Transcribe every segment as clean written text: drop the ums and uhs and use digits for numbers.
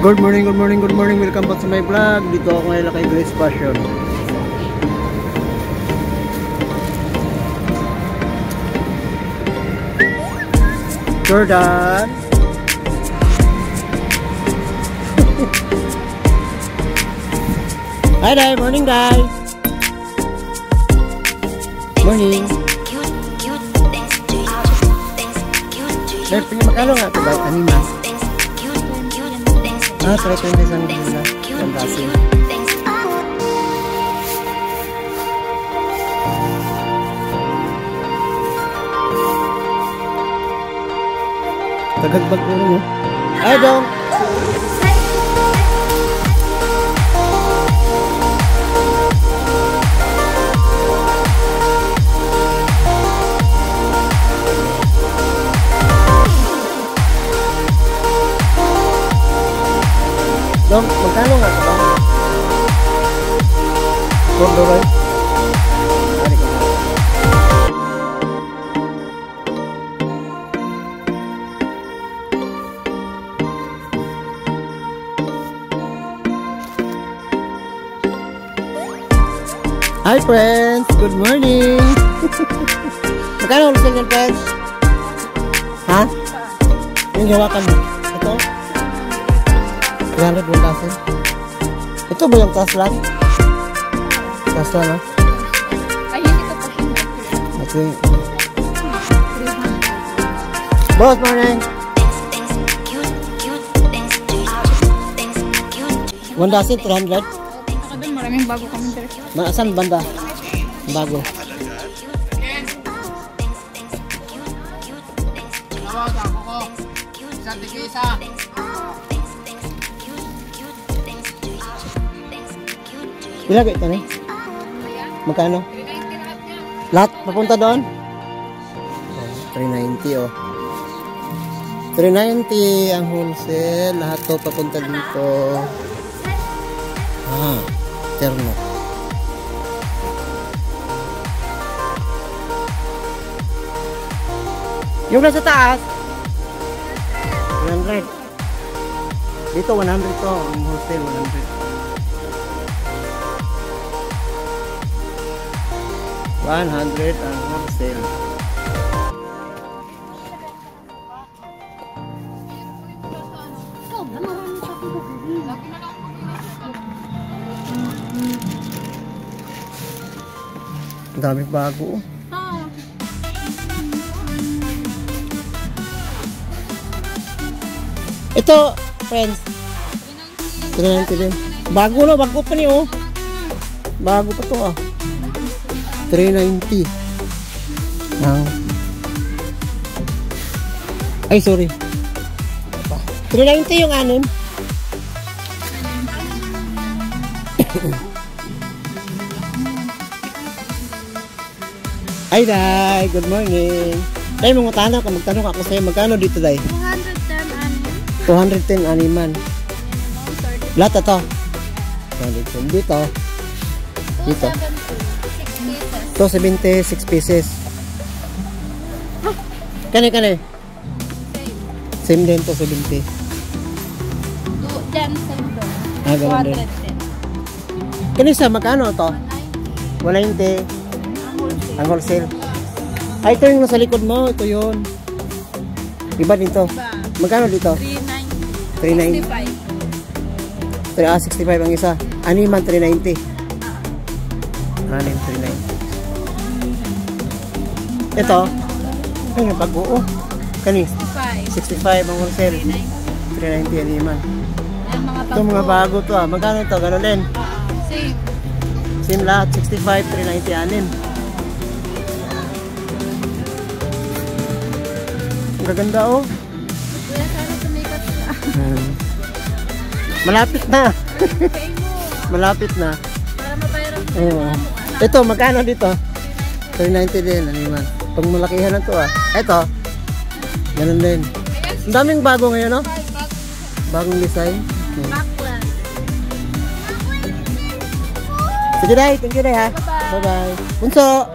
Good morning, good morning, good morning. Welcome back to my vlog. Dito ako ngayon kay Grace Passion. Jordan. Hi there, morning guys. Morning. Pingi magkano nga ito ba? Anima? Ah, try ko yung isang gila. Pandasin. Tagagbag ko mo. Ay, dong! Dong, magkano nga ito ba? Gordo ba? Ari ko. Hi friends! Good morning! Magkano ulit yan friends? Ha? Yung hawakan mo? Ito? 300 buntasin. Ito ba yung taas lang? Taas lang, no? Ay, hindi ko pa okay. Boss, morning! 1,300? Ako doon, maraming bago kami dito. Saan banda? Bago. Ilagay ito na. Magkano? Lahat papunta doon? 390 oh. 390 ang wholesale. Lahat to papunta dito. Ah, terno. Yung nasa taas 100. Dito 100 to. Ang wholesale 100. 100 ang wholesale. Ang daming bago. Ito, friends. 390 din. Bago na, bago pa niyo. Bago pa to ah. 390. Ay, sorry. 390 yung anim. Ay, Day. Good morning. Day, magtanong ako sa'yo. Magkano dito, Day? 210 animan. Lahat ito. 210 dito. Dito. 276 pieces. Kani. Same din to 70. Diyan, same doon. Ah, ganun din. Kani sa magkano to? 190. Ang wholesale. Ay, ito yung nasa likod mo. Ito yun. Iba dito. Magkano dito? 390. 65 ang isa. Animan 390. Anim 390. Ito. Ay, pag-oo. Kani? 65 ang wholesale. 390 animan. Ito mga bago to ah. Magkano ito? Gano'n din? Same. Same lahat. 65, 390 anim. Ang gaganda oh. Kuya, sana tumikat na. Malapit na. Malapit na. Para mabayaran mo. Oo. Ito, magkano dito? 390 din, animan. Pag malakihan na to ah. Ito, ganun din. Ang daming bago ngayon, no? Bagong design. Backlash. Sige, Day. Thank you, Day, ha? Bye-bye. Bunso!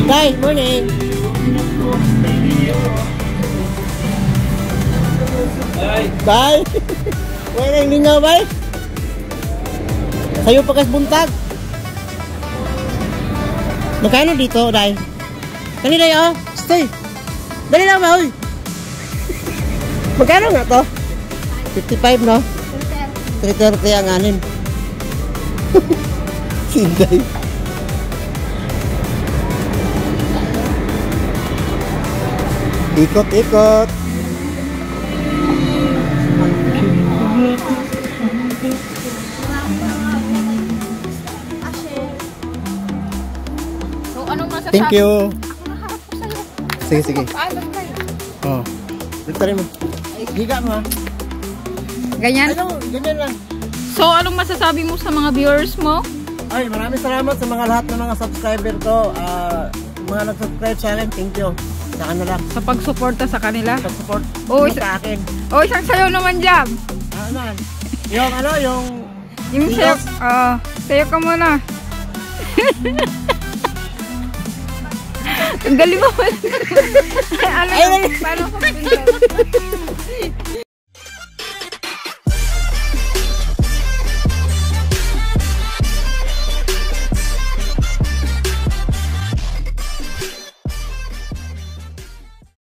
Day, morning. Bye. Wala yung lingaw, bye. Sa'yo pagkasbuntag. Magkano dito, Day? Kanina oh. Stay. Dali lang ba, oy? Magkano nga to? 55, no? 330 ang anin. Sinday. Ikot-ikot. So, anong masasabi? Thank you. Ako naharap ko sa'yo. Sige, sige. Paalam kayo. Oh. Dito rin mo. Higa mo, ha? Ganyan? Ano, ganyan lang. So, anong masasabi mo sa mga viewers mo? Ay, maraming salamat sa mga lahat ng mga subscriber ko. Mga nag-subscribe sa akin, thank you. Sa kanila. Sa pagsuporta sa kanila? Pag-support Oh, sa akin. O, isang sayo naman dyan. Ano? Yung ano, yung... Yung sayo, sayo ka muna. Ang galing mo. Ano, paano ko pinto?